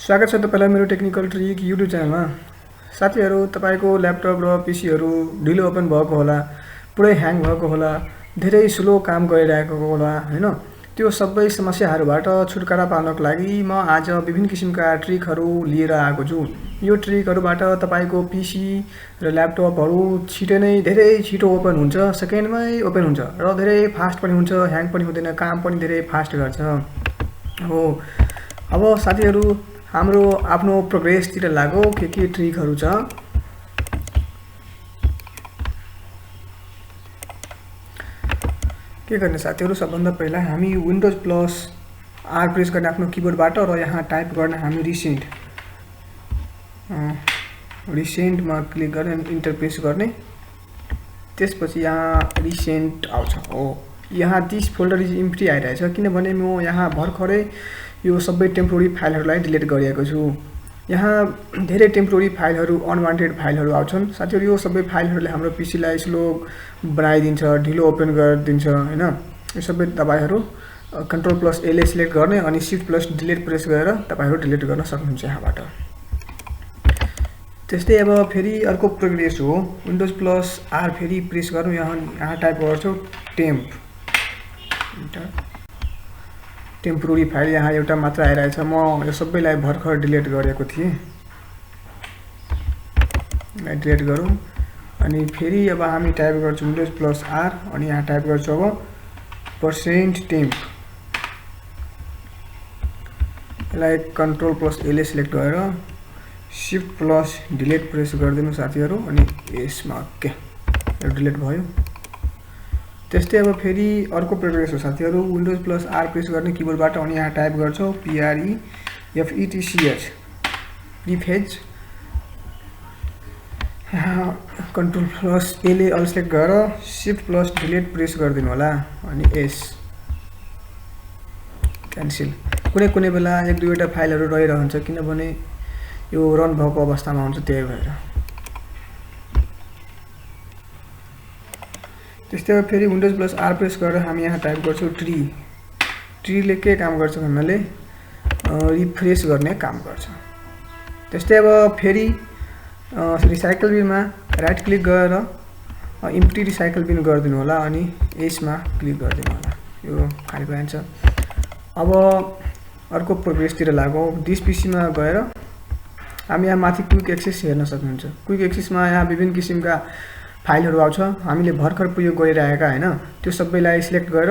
स्वागत छ तपाईलाई मेरो टेक्निकल ट्रिक युट्युब च्यानलमा। साथीहरू, तपाईको ल्यापटप र पीसीहरू ढिलो ओपन भएको होला, पुरै ह्याङ भएको होला, धेरै स्लो काम गरिरहेको होला हैन। त्यो सबै समस्याहरूबाट छुटकारा पाउनको लागि म आज विभिन्न किसिमका ट्रिकहरू लिएर आएको छु। यो ट्रिकहरूबाट तपाईको पीसी र ल्यापटपहरू छिटै नै धेरै छिटो ओपन हुन्छ, सेकेन्डमै ओपन हुन्छ र धेरै फास्ट पनि हुन्छ, ह्याङ पनि हुँदैन, काम पनि धेरै फास्ट गर्छ। हो, अब साथीहरू हाम्रो आफ्नो प्रोग्रेसतिर लागौ। के ट्रिकहरू छ के गर्ने साथीहरू? सबभन्दा पहिला हामी विन्डोज प्लस आर प्रेस गर्ने आफ्नो किबोर्डबाट र यहाँ टाइप गर्ने हामी रिसेन्टमा क्लिक गर्ने, इन्टर प्रेस गर्ने। त्यसपछि यहाँ रिसेन्ट आउँछ। हो, यहाँ दिस फोल्डर इज इम्प्टी आइरहेछ किनभने म यहाँ भर्खरै यो सबै टेम्पोररी फाइलहरूलाई डिलिट गरिएको छु। यहाँ धेरै टेम्पोररी फाइलहरू, अनवान्टेड फाइलहरू आउँछन् साथीहरू। यो सबै फाइलहरूले हाम्रो पीसीलाई स्लो बनाइदिन्छ, ढिलो ओपन गरिदिन्छ हैन। यो सबै तपाईहरु कन्ट्रोल प्लस एल सिलेक्ट गर्ने अनि शिफ्ट प्लस डिलिट प्रेस गरेर तपाईहरु डिलिट गर्न सक्नुहुन्छ यहाँबाट। त्यस्तै अब फेरि अर्को प्रोग्रेस हो, विन्डोज प्लस आर फेरि प्रेस गर्नु। यहाँ टाइप गर्छु टेम्प, टेम्पोररी फाइल यहाँ एउटा मात्र आइरहेछ। म यो सबैलाई भर्खर डिलिट गरेको थिएँ। डिलिट गरौँ अनि फेरि अब हामी टाइप गर्छौँ विन्डोज प्लस आर अनि यहाँ टाइप गर्छौँ अब %temp। यसलाई कन्ट्रोल प्लस एल सिलेक्ट गरेर शिफ्ट प्लस डिलिट प्रेस गरिदिनु साथीहरू अनि यसमा ओके डिलिट भयो। त्यस्तै अब फेरि अर्को प्रोग्रेस हो साथीहरू, विन्डोज प्लस आर प्रेस गर्ने किबोर्डबाट अनि यहाँ टाइप गर्छौँ PREFETCH प्रिफेच। यहाँ control plus L all select गरेर शिफ्ट प्लस डिलिट प्रेस गरिदिनु होला अनि एस क्यान्सल। कुनै बेला एक दुईवटा फाइलहरू रहिरहन्छ किनभने यो रन भएको अवस्थामा हुन्छ, त्यही भएर। त्यस्तै अब फेरि विन्डोज प्लस आर प्रेस गरेर हामी यहाँ टाइप गर्छौँ ट्रीले के काम गर्छ भन्नाले रिफ्रेस गर्ने काम गर्छ। त्यस्तै अब फेरि रिसाइकल बिनमा राइट क्लिक गरेर इम्प्टी रिसाइकल बिन गरिदिनु होला अनि यसमा क्लिक गरिदिनु होला। यो खाली भइन्छ। अब अर्को प्रोग्रेसतिर लागौँ। दिस पीसीमा गएर हामी यहाँ माथि क्विक एक्सेस हेर्न सक्नुहुन्छ। क्विक एक्सेसमा यहाँ विभिन्न किसिमका फाइलहरू आउँछ, हामीले भर्खर प्रयोग गरिरहेका हैन। त्यो सबैलाई सिलेक्ट गरेर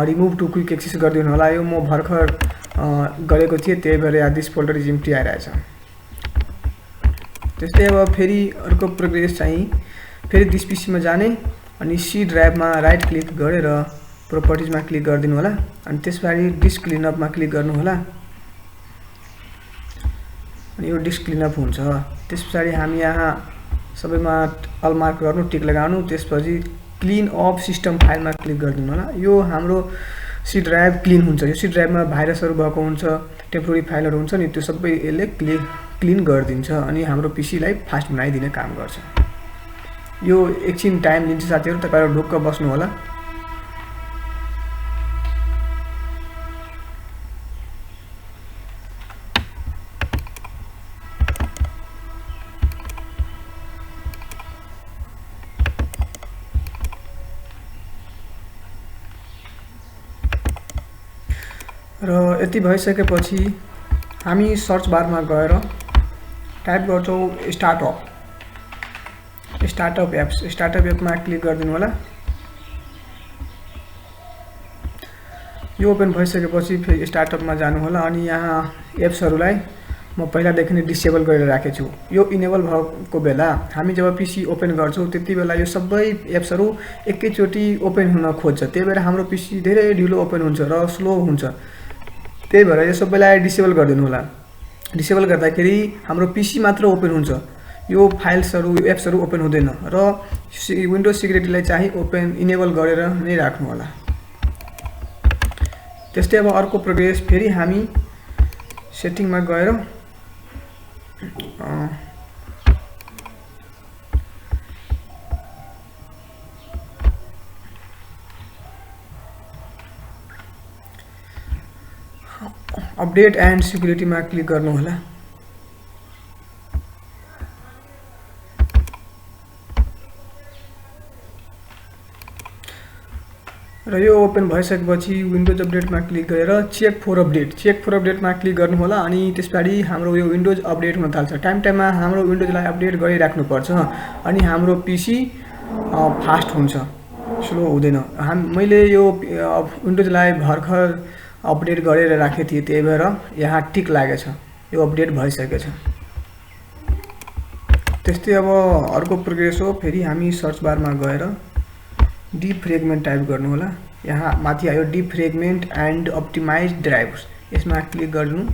रिमुभ टु क्विक एक्सेस गरिदिनु होला। यो म भर्खर गरेको थिएँ, त्यही भएर यहाँ दिस फोल्डर इज इम्प्टी आइरहेछ। त्यस्तै अब फेरि अर्को प्रोग्रेस चाहिँ फेरि दिस पीसीमा जाने अनि सी ड्राइभमा राइट क्लिक गरेर प्रोपर्टिजमा क्लिक गरिदिनु होला अनि त्यसपछि डिस्क क्लिनअपमा क्लिक गर्नु होला अनि यो डिस्क क्लिनअप हुन्छ। त्यसपछि हामी यहाँ सबैमा अल मार्क गर्नु, टिक लगाउनु, त्यसपछि क्लिन अफ सिस्टम फाइलमा क्लिक गरिदिनु होला। यो हाम्रो सी ड्राइभ क्लिन हुन्छ। यो सी ड्राइभमा भाइरसहरू भएको हुन्छ, टेम्पोररी फाइलहरू हुन्छ नि, त्यो सबै यसले क्लिन गरिदिन्छ अनि हाम्रो पीसीलाई फास्ट बनाइदिने काम गर्छ। यो एकछिन टाइम लिन्छ साथीहरू, तपाईहरु ढुक्क बस्नु होला। र यति भइसकेपछि हामी सर्च बारमा गएर टाइप गर्छौँ स्टार्टअप एप्स। स्टार्टअप एपमा क्लिक गरिदिनु होला। यो ओपन भइसकेपछि फेरि स्टार्टअपमा जानु होला अनि यहाँ एप्सहरूलाई म पहिलादेखि नै डिसेबल गरेर राखेको छु। यो इनेबल भएको बेला हामी जब पीसी ओपन गर्छौँ त्यति बेला यो सबै एप्सहरू एकैचोटि ओपन हुन खोज्छ, त्यही भएर हाम्रो पीसी धेरै ढिलो ओपन हुन्छ र स्लो हुन्छ। त्यही भएर यो सबैलाई डिसेबल गरिदिनु होला। डिसेबल गर्दाखेरि हाम्रो पीसी मात्र ओपन हुन्छ, यो फाइल्सहरू, एप्सहरू ओपन हुँदैन र विन्डोज सिक्युरिटीलाई चाहिँ ओपन इनेबल गरेर नै राख्नु होला। त्यस्तै अब अर्को प्रोग्रेस फेरि हामी सेटिङमा गएर अपडेट एन्ड सिक्युरिटीमा क्लिक गर्नु होला। र यो ओपन भइसकेपछि विन्डोज अपडेटमा क्लिक गरेर चेक फर अपडेटमा क्लिक गर्नु होला। अनि त्यसपछि हाम्रो यो विन्डोज अपडेट हुन थाल्छ। टाइममा हाम्रो विन्डोजलाई अपडेट गरिराख्नुपर्छ अनि हाम्रो पीसी फास्ट हुन्छ, स्लो हुँदैन। मैले यो विन्डोजलाई भर्खर अपडेट गरेर राखेको थिएँ, त्यही भएर यहाँ टिक लागेछ, यो अपडेट भइसकेछ। त्यस्तै अब अर्को प्रोग्रेस हो, फेरि हामी सर्च बारमा गएर डिफ्रेगमेन्ट टाइप गर्नु होला। यहाँ माथि आयो डिफ्रेगमेन्ट एन्ड अप्टिमाइज ड्राइभ्स, यसमा क्लिक गर्नु।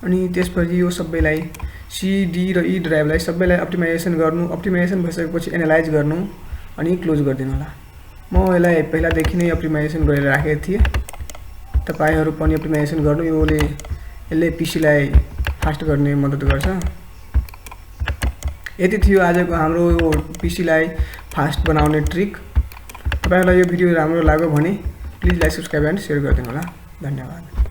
अनि त्यसपछि यो सबैलाई सी डी र ई ड्राइभलाई सबैलाई अप्टिमाइजेसन गर्नु। अप्टिमाइजेसन भइसकेपछि एनालाइज गर्नु अनि क्लोज गरिदिनु होला। म यसलाई पहिलादेखि नै अप्टिमाइजेसन गरेर राखेको थिएँ, तपाईहरु पनि अप्टिमाइजेसन गर्नु। यसले पीसीलाई फास्ट गर्ने मद्दत गर्छ। यति थियो आजको हाम्रो यो पीसीलाई फास्ट बनाउने ट्रिक। तपाईहरुलाई यो भिडियो राम्रो लाग्यो भने please like, subscribe and share गरिदिनु होला। धन्यवाद।